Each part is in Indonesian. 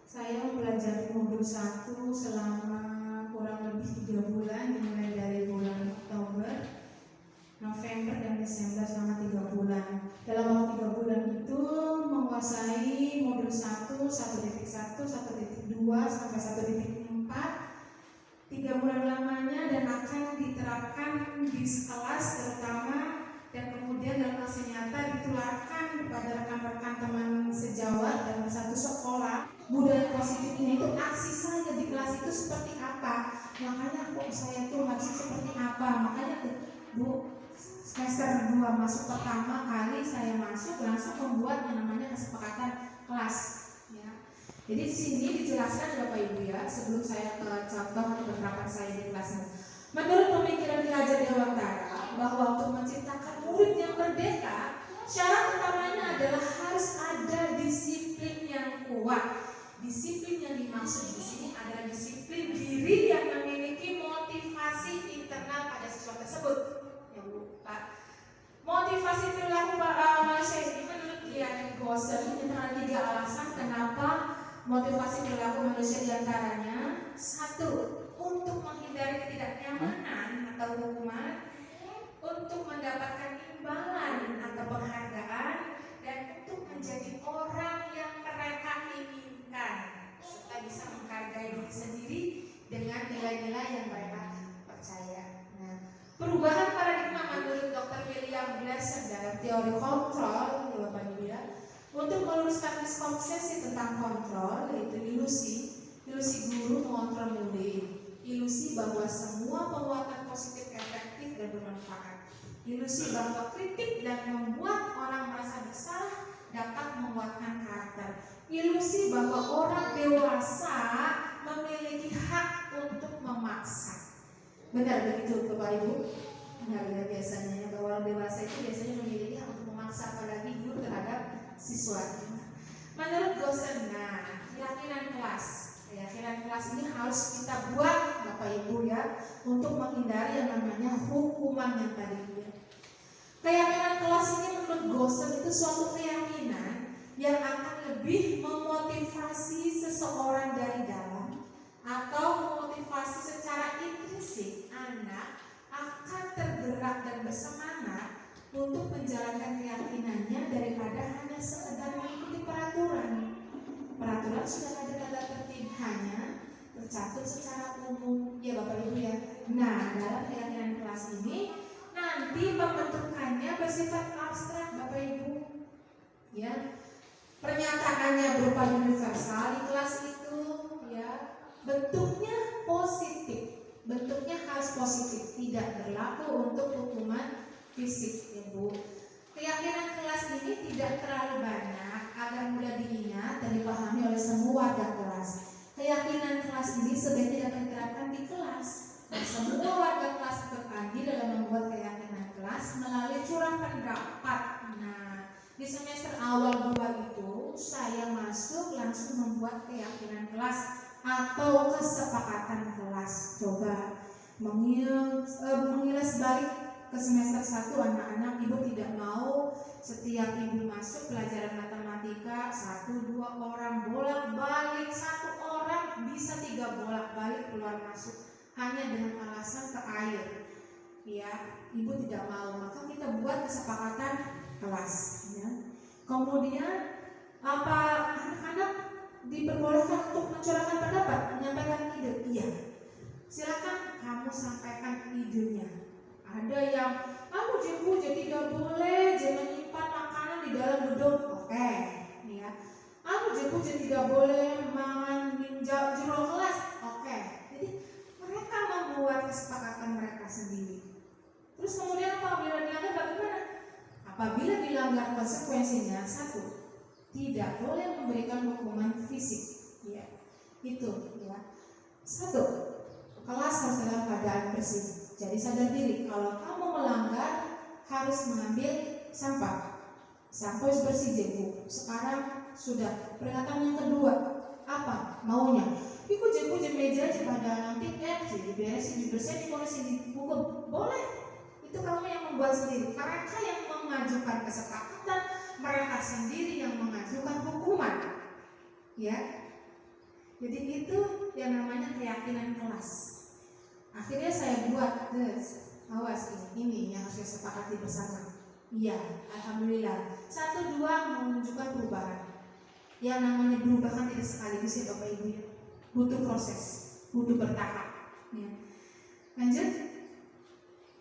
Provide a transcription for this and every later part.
Saya mempelajari modul 1 selama kurang lebih 3 bulan, dimulai dari bulan Oktober, November, dan Desember selama 3 bulan. Dalam waktu 3 bulan itu menguasai modul 1, 1.1, 1.2 sampai 1.4, 3 bulan lamanya, dan akan diterapkan di kelas terutama, dan kemudian dalam hasil nyata ditularkan kepada rekan-rekan teman sejawat dalam satu sekolah. Budaya positif ini itu aksi saya di kelas itu seperti apa, makanya kok saya tuh masih seperti apa. Makanya Bu, semester 2 masuk pertama kali saya masuk langsung membuat yang namanya kesepakatan kelas ya. Jadi di sini dijelaskan Bapak Ibu ya, sebelum saya ke contoh penerapan saya di kelasnya. Menurut pemikiran Ki Hajar Dewantara bahwa untuk menciptakan murid yang merdeka, syarat utamanya adalah harus ada disiplin yang kuat. Disiplin yang dimaksud di sini adalah disiplin diri yang memiliki motivasi internal pada siswa tersebut. Ya Bu, Pak. Motivasi perilaku manusia ini menurut Ian Gosser ini ada 3 alasan kenapa motivasi perilaku manusia diantaranya. 1, untuk menghindari ketidaknyamanan atau hukuman, untuk mendapatkan imbalan atau penghargaan, dan untuk menjadi orang yang mereka inginkan serta bisa menghargai diri sendiri dengan nilai-nilai yang mereka percaya. Nah, perubahan paradigma menurut Dr. William Glasser dalam teori kontrol, Bapak Ibu ya, untuk meluruskan miskonsepsi tentang kontrol, yaitu ilusi guru mengontrol murid, ilusi bahwa semua penguatan positif efektif dan bermanfaat, ilusi bahwa kritik dan membuat orang merasa bersalah dapat menguatkan karakter, ilusi bahwa orang dewasa memiliki hak untuk memaksa. Benar begitu Bapak Ibu? Benar ya, biasanya bahwa orang dewasa itu biasanya memiliki hak untuk memaksa, apalagi guru terhadap siswanya. Menurut Gosser, keyakinan kelas ini harus kita buat Bapak Ibu ya, untuk menghindari yang namanya hukuman yang tadi ya. Keyakinan kelas ini menurut Gosser itu suatu keyakinan yang akan lebih memotivasi seseorang dari dalam, atau memotivasi secara intrinsik anak akan tergerak dan bersemangat untuk menjalankan keyakinannya daripada hanya sekedar mengikuti peraturan. Peraturan sudah ada tata tertibnya, tercatat secara umum ya Bapak Ibu ya. Nah, dalam keyakinan kelas ini nanti pembentukannya bersifat abstrak Bapak Ibu ya. Pernyataannya berupa universal di kelas itu ya. Bentuknya positif, bentuknya harus positif, tidak berlaku untuk hukuman fisik ya Bu. Keyakinan kelas ini tidak terlalu banyak agar mudah diingat dan dipahami oleh semua warga kelas. Keyakinan kelas ini sebaiknya dapat diterapkan di kelas. Dan semua warga kelas ikut andil dalam membuat keyakinan kelas melalui curah pendapat. Nah, di semester awal 2 itu saya masuk langsung membuat keyakinan kelas atau kesepakatan kelas. Coba mengilas balik ke semester 1 anak-anak, Ibu tidak mau setiap Ibu masuk pelajaran matematika 1-2 orang bolak-balik, 1 orang bisa 3 bolak-balik keluar masuk hanya dengan alasan ke air ya, Ibu tidak mau. Maka kita buat kesepakatan kelas ya. Kemudian apa, anak-anak diperbolehkan untuk mencurahkan pendapat, menyampaikan ide? Iya, silakan kamu sampaikan idenya. Ada yang kamu jadi tidak boleh menyimpan makanan di dalam gedung. Oke, nih ya. Kamu jadi tidak boleh makan jero kelas. Oke. Jadi mereka membuat kesepakatan mereka sendiri. Terus kemudian apabila dilanggar bagaimana? Apabila dilanggar konsekuensinya 1, tidak boleh memberikan hukuman fisik. Ya, itu ya. 1, kelas harus dalam keadaan bersih. Jadi sadar diri, kalau kamu melanggar harus mengambil sampah. Sampah harus bersih Bu. Sekarang sudah. Peringatan yang kedua, apa maunya? Ibu meja pada nanti jadi beresin, dibersihin, dipolisin, dihukum. Boleh. Itu kamu yang membuat sendiri. Mereka yang mengajukan kesepakatan, mereka sendiri yang mengajukan hukuman. Ya. Jadi itu yang namanya keyakinan kelas. Akhirnya saya buat awas ini yang harus sepakati bersama. Iya, alhamdulillah. 1, 2 menunjukkan perubahan. Yang namanya berubah kan tidak sekaligus ya Bapak Ibu ya. Butuh proses, butuh bertahap. Ya. Lanjut.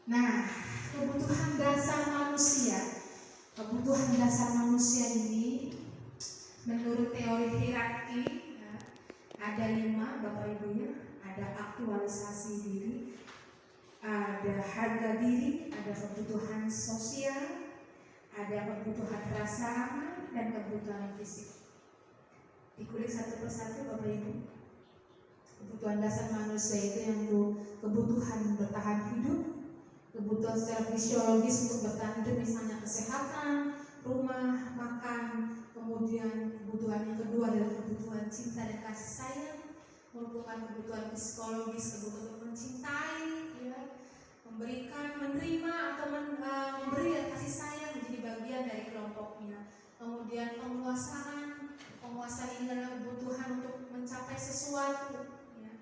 Nah, kebutuhan dasar manusia. Kebutuhan dasar manusia ini menurut teori hierarki ya, ada 5 Bapak Ibu ya. Ada aktualisasi diri, ada harga diri, ada kebutuhan sosial, ada kebutuhan rasa aman, dan kebutuhan fisik. Dikulik satu persatu Bapak Ibu. Kebutuhan dasar manusia itu yang kebutuhan bertahan hidup, kebutuhan secara fisiologis untuk bertahan hidup, misalnya kesehatan, rumah, makan. Kemudian kebutuhan yang kedua adalah kebutuhan cinta dan kasih sayang, merupakan kebutuhan psikologis, kebutuhan untuk mencintai, ya, memberikan, menerima atau memberi dan kasih sayang menjadi bagian dari kelompoknya. Kemudian penguasaan ini adalah kebutuhan untuk mencapai sesuatu. Ya.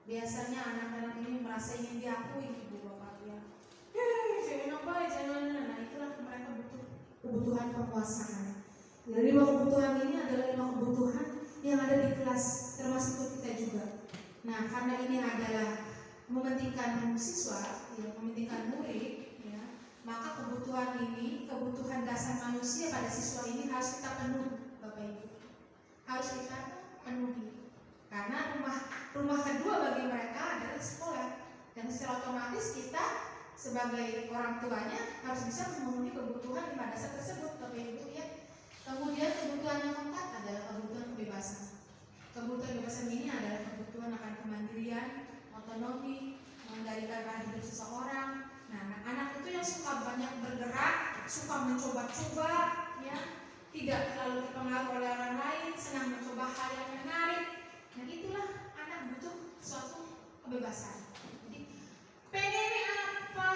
Biasanya anak-anak ini merasa ingin diakui ibu bapaknya. Jangan apa, jangan. Nah itulah mereka butuh kebutuhan penguasaan. Dari 5 kebutuhan ini adalah 5 kebutuhan yang ada di kelas, termasuk kita juga. Nah, karena ini adalah mementingkan siswa, ya, mementingkan murid, ya, maka kebutuhan ini, kebutuhan dasar manusia pada siswa ini harus kita penuhi, Bapak Ibu. Harus kita penuhi. Karena rumah kedua bagi mereka adalah sekolah, dan secara otomatis kita sebagai orang tuanya harus bisa memenuhi kebutuhan 5 dasar tersebut, Bapak Ibu ya. Kemudian kebutuhan yang keempat adalah kebutuhan kebebasan. Kebutuhan kebebasan ini adalah kebutuhan akan kemandirian, otonomi, mengendalikan arah hidup seseorang. Nah, anak-anak itu yang suka banyak bergerak, suka mencoba-coba, ya, tidak terlalu terpengaruh oleh orang lain, senang mencoba hal yang menarik. Nah, itulah anak butuh suatu kebebasan. Jadi, pengennya apa?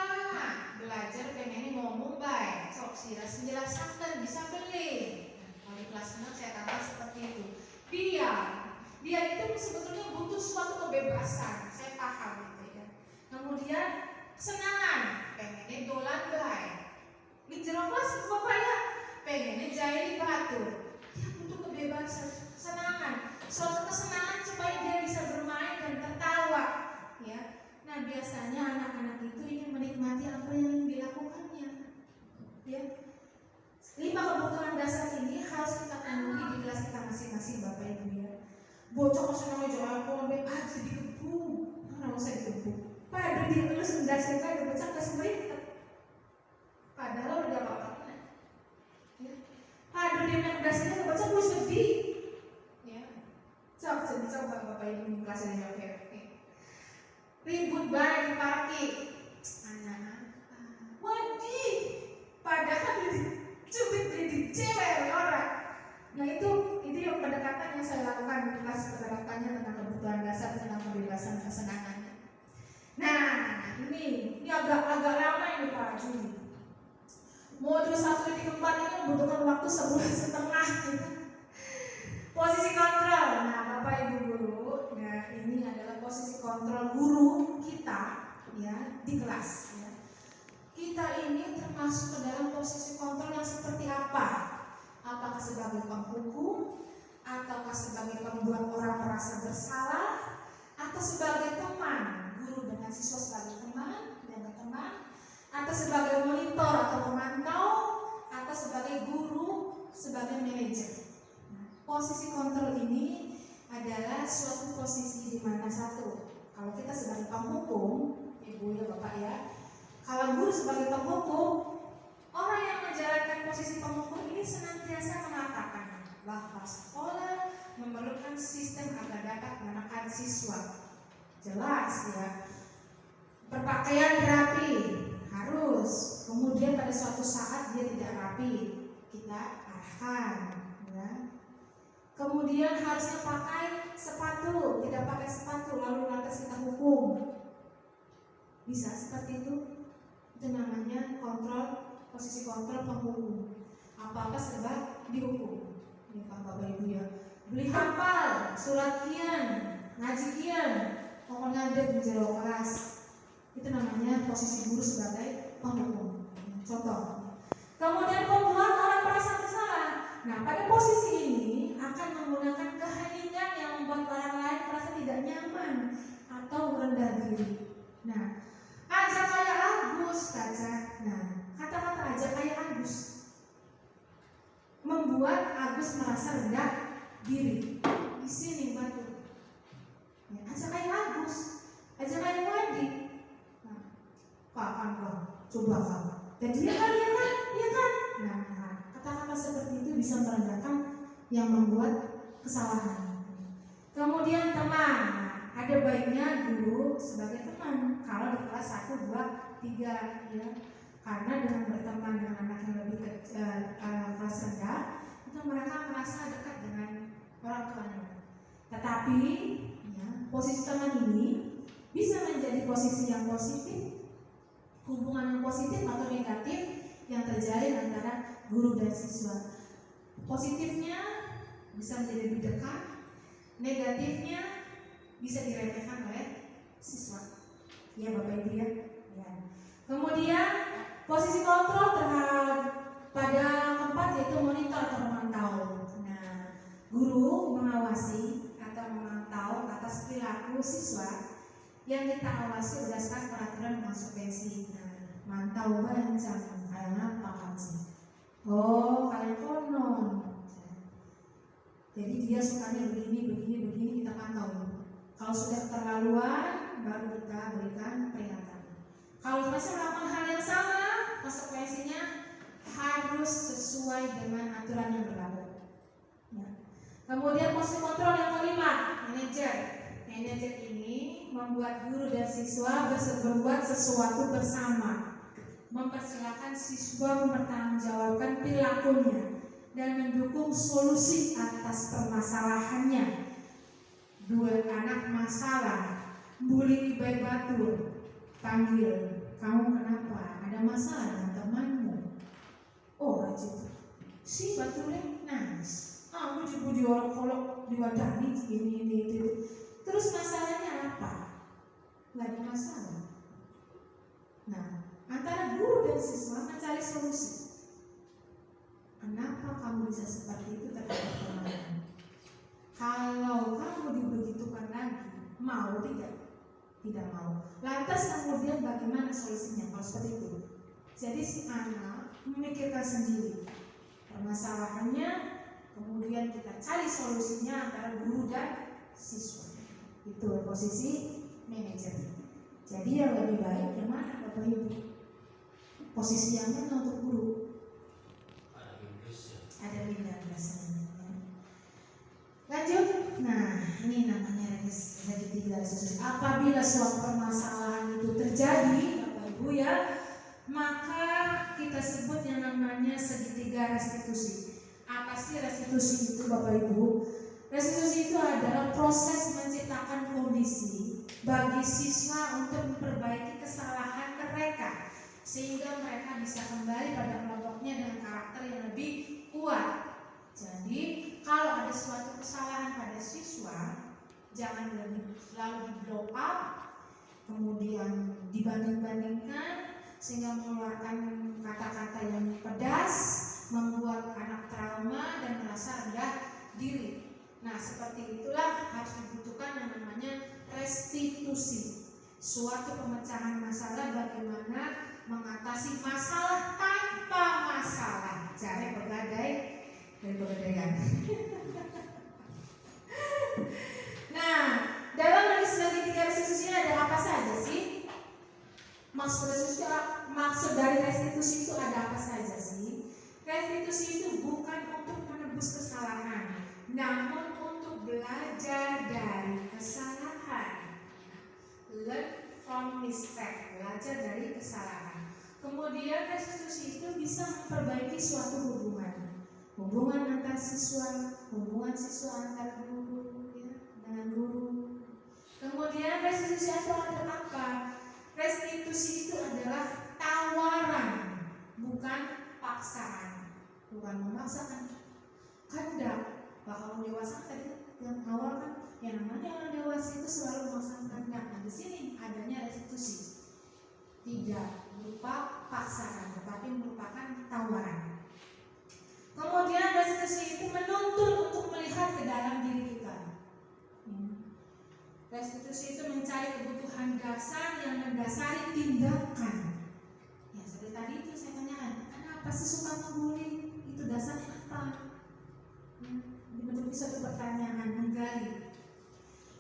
Belajar pengennya ngomong baik, sok jelaskan bisa beli. Nah, kalau di kelas 6 saya katakan seperti itu. Dia itu sebetulnya butuh suatu kebebasan, saya paham gitu ya. Kemudian kesenangan, pengennya dolan baik. Di jero kelas Bapak ya, pengennya jahit batur. Dia butuh kebebasan, kesenangan, suatu kesenangan supaya dia bisa bermain dan tertawa, ya. Nah biasanya anak-anak itu ingin menikmati apa yang dilakukannya, ya. 5 kebutuhan dasar ini harus kita penuhi di kelas kita masing-masing Bapak Ibu ya. Bocah kesenangan jualan kolbe aja dikebuk, nggak usah dikebuk. Padahal dia terus mendasarkan ada bocah kesembuhan. Padahal udah apa-apa. Ya. Padahal dia mendasarkan bocah gue sedih. Ya. Coba Bapak Ibu di kelas ini oke. Ribut banget di parkir. Anak-anak. Wajib. Padahal cubit di cewek orang. Nah itu yang pendekatan yang saya lakukan di kelas, pendekatannya tentang kebutuhan dasar, tentang kebebasan kesenangan. Nah ini agak lama ini Pak Juli. Modul 1.4 ini membutuhkan waktu 1,5 bulan gitu. Posisi kontrol. Nah Bapak Ibu guru, nah ini adalah posisi kontrol guru kita ya di kelas. Ya. Kita ini termasuk ke dalam posisi kontrol yang seperti apa? Apakah sebagai penghukum, ataukah sebagai pembuat orang merasa bersalah, atau sebagai teman, guru dengan siswa sebagai teman, atau sebagai monitor atau pemantau, atau sebagai guru, sebagai manajer. Nah, posisi kontrol ini adalah suatu posisi di mana satu, kalau kita sebagai penghukum, ibu ya bapak ya, kalau guru sebagai penghukum, orang yang menjalankan posisi penghukum ini senantiasa mengatakan bahwa sekolah memerlukan sistem agar dapat menekan siswa. Jelas ya. Berpakaian rapi harus. Kemudian pada suatu saat dia tidak rapi, kita arahkan. Ya. Kemudian harusnya pakai sepatu, tidak pakai sepatu lalu lantas kita hukum. Bisa seperti itu. Itu namanya kontrol, posisi kontrol penghukum. Apa-apa serba dihukum. Ini Pak Bapak Ibu ya. beli hafal, surat kian, ngaji kian, pokoknya ada di jero kelas. Itu namanya posisi guru sebagai penghukum. Contoh. Kemudian membuat orang merasa bersalah. Nah, pada posisi ini akan menggunakan keheningan yang membuat orang lain merasa tidak nyaman atau rendah diri. Nah, aja kayak Agus, kaca. Nah, kata-kata aja kayak Agus membuat Agus merasa rendah diri. Di sini batu. Ya, aja kayak Agus, aja kayak Wadi. Nah, kapan kau? Coba kau. Dan dia kan, dia kan. Nah, kata-kata seperti itu bisa merendahkan yang membuat kesalahan. Kemudian teman, ada baiknya guru sebagai teman kalau di kelas 1, 2, 3 ya. Karena dengan berteman dengan anak yang lebih kelas rendah, itu mereka merasa dekat dengan orang tuanya. Tetapi ya, posisi teman ini bisa menjadi posisi yang positif, hubungan yang positif atau negatif yang terjalin antara guru dan siswa. Positifnya bisa menjadi lebih dekat, negatifnya bisa diremehkan oleh siswa. Ya Bapak Ibu ya. Kemudian posisi kontrol terhadap pada keempat yaitu monitor atau memantau. Nah, guru mengawasi atau memantau atas perilaku siswa yang kita awasi berdasarkan peraturan konsekuensi. Nah, mantau bancang kalian apa kan sih? Oh, kalian konon. Jadi dia sukanya begini kita pantau. Kalau sudah keterlaluan baru kita berikan peringatan. Kalau masih melakukan hal yang sama, konsekuensinya harus sesuai dengan aturan yang berlaku. Ya. Kemudian posisi kontrol yang kelima, manajer. Manajer ini membuat guru dan siswa berbuat sesuatu bersama, mempersilahkan siswa mempertanggungjawabkan perilakunya dan mendukung solusi atas permasalahannya. Dua anak masalah, bully baik batur, panggil, kamu kenapa? Ada masalah dengan temanmu? Oh rajin, si baturnya nangis. Aku dipuji orang kolok diwadani ini itu. Terus masalahnya apa? Gak ada masalah. Nah, antara guru dan siswa mencari solusi. Kenapa kamu bisa seperti itu terhadap teman? Kalau kamu dibegitukan lagi, mau tidak? Tidak mau. Lantas kemudian bagaimana solusinya kalau seperti itu? Jadi si anak memikirkan sendiri permasalahannya, kemudian kita cari solusinya antara guru dan siswa. Itu posisi manajer. Jadi yang lebih baik yang mana Bapak Ibu? Posisi yang mana untuk guru? Ada beda biasanya. Lanjut. Nah, ini namanya segitiga restitusi. Apabila suatu permasalahan itu terjadi, Bapak Ibu ya, maka kita sebut yang namanya segitiga restitusi. Apa sih restitusi itu Bapak Ibu? Restitusi itu adalah proses menciptakan kondisi bagi siswa untuk memperbaiki kesalahan mereka sehingga mereka bisa kembali pada kelompoknya dengan karakter yang lebih kuat. Jadi kalau ada suatu kesalahan pada siswa, jangan selalu di blow up, kemudian dibanding-bandingkan sehingga mengeluarkan kata-kata yang pedas, membuat anak trauma dan merasa rendah diri. Nah, seperti itulah harus dibutuhkan yang namanya restitusi. Suatu pemecahan masalah, bagaimana mengatasi masalah tanpa masalah. Cari pegadai dan pegadaian. Nah, dalam segitiga restitusi ada apa saja sih? Maksud dari restitusi itu ada apa saja sih? Restitusi itu bukan untuk menebus kesalahan, namun untuk belajar dari kesalahan. Learn from mistake, belajar dari kesalahan. Kemudian restitusi itu bisa memperbaiki suatu hubungan antar siswa, hubungan siswa antar guru ya, dengan guru. Kemudian restitusi itu adalah apa? Restitusi itu adalah tawaran, bukan paksaan, bukan memaksakan kehendak. Kalau dewasa tadi yang awal kan, yang namanya orang dewasa itu selalu memasang kehendak. Nah, di sini adanya restitusi, tidak berupa paksaan, tetapi merupakan tawaran. Kemudian restitusi itu menuntut untuk melihat ke dalam diri kita. Restitusi itu mencari kebutuhan dasar yang mendasari tindakan. Ya, seperti tadi itu saya tanyakan, kenapa sih suka membuli? Itu dasarnya apa? Dibentuk suatu pertanyaan, menggali.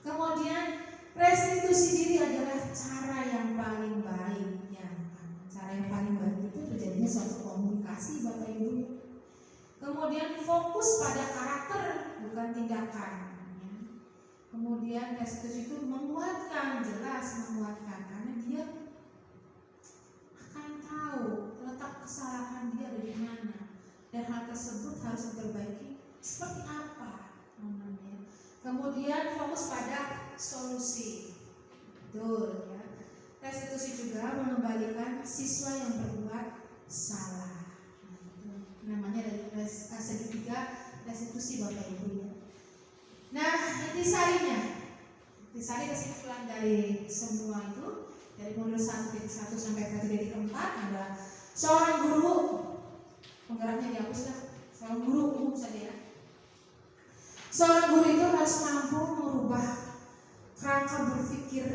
Kemudian restitusi diri adalah cara yang paling baik. Ya, cara yang paling baik itu terjadinya suatu komunikasi, Bapak Ibu. Kemudian fokus pada karakter, bukan tindakan. Kemudian restitusi itu menguatkan, jelas menguatkan, karena dia akan tahu letak kesalahan dia ada di mana, dan hal tersebut harus diperbaiki seperti apa namanya. Kemudian fokus pada solusi, betul ya. Restitusi juga mengembalikan siswa yang berbuat salah. Namanya dari segitiga restitusi, Bapak Ibu ya. Nah, intisarinya, intisari kesimpulan dari semua itu, dari modul 1.1 sampai 1.4 ada seorang guru, penggeraknya dihapus lah, seorang guru umum saja ya. Seorang guru itu harus mampu merubah kerangka berpikir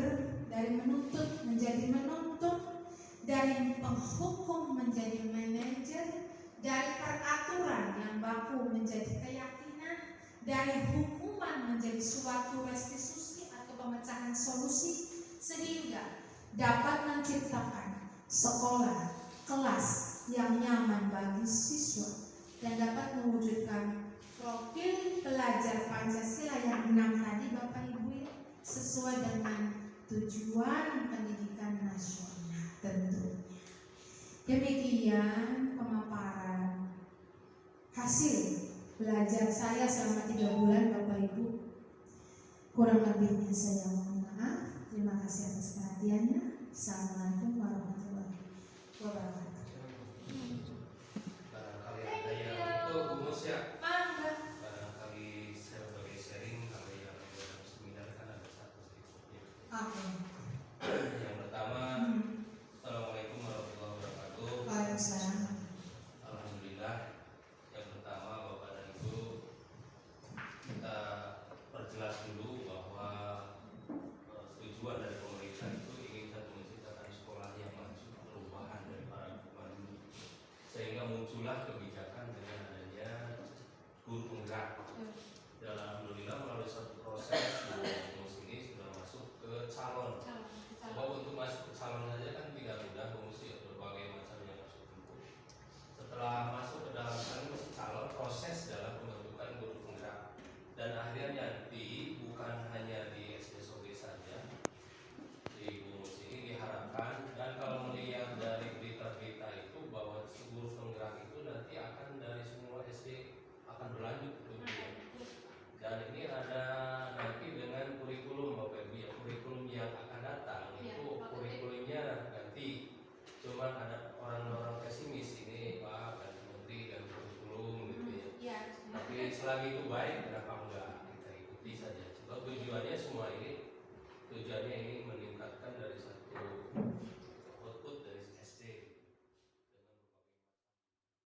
dari menuntut menjadi menuntut, dari penghukum menjadi manajer, dari peraturan yang baku menjadi keyakinan, dari hukuman menjadi suatu restitusi atau pemecahan solusi, sehingga dapat menciptakan sekolah, kelas yang nyaman bagi siswa dan dapat mewujudkan profil pelajar Pancasila yang 6 tadi, Bapak Ibu ya, sesuai dengan tujuan pendidikan nasional tentunya. Demikian pemaparan hasil belajar saya selama 3 bulan, Bapak Ibu. Kurang lebihnya saya mohon maaf. Terima kasih atas perhatiannya. Assalamualaikum warahmatullahi wabarakatuh. Barangkali ada yang untuk Bu Mus ya. Barangkali saya sebagai sharing, kalau yang seminar kan ada satu sedikitnya. Oke. Yang pertama, Assalamualaikum warahmatullahi wabarakatuh. Waalaikumsalam. Alhamdulillah. Yang pertama, Bapak dan Ibu, kita perjelas dulu bahwa tujuan dari pemerintah itu ingin satu menciptakan sekolah yang maju, perubahan dari paradigma dulu, sehingga muncullah kebijakan dengan adanya guru penggerak. Dan alhamdulillah melalui satu proses Mus ini sudah masuk ke calon. Sebab untuk masuk ke calon saja kan tidak mudah, mesti berbagai macam yang harus ditempuh. Setelah masuk ke dalam calon, proses dalam pembentukan guru penggerak, dan akhirnya nanti bukan hanya di SD SOG saja, di Bungus ini diharapkan, dan kalau melihat dari berita-berita itu bahwa guru penggerak itu nanti akan dari semua SD akan berlanjut kemudian. Dan ini ada nanti dengan kurikulum, Bapak Ibu ya, kurikulum yang akan datang itu kurikulumnya nanti cuman ada orang-orang pesimis ini Pak ganti menteri dan kurikulum gitu ya. Tapi selagi itu baik, kenapa enggak kita ikuti saja. Sebab tujuannya semua ini, tujuannya ini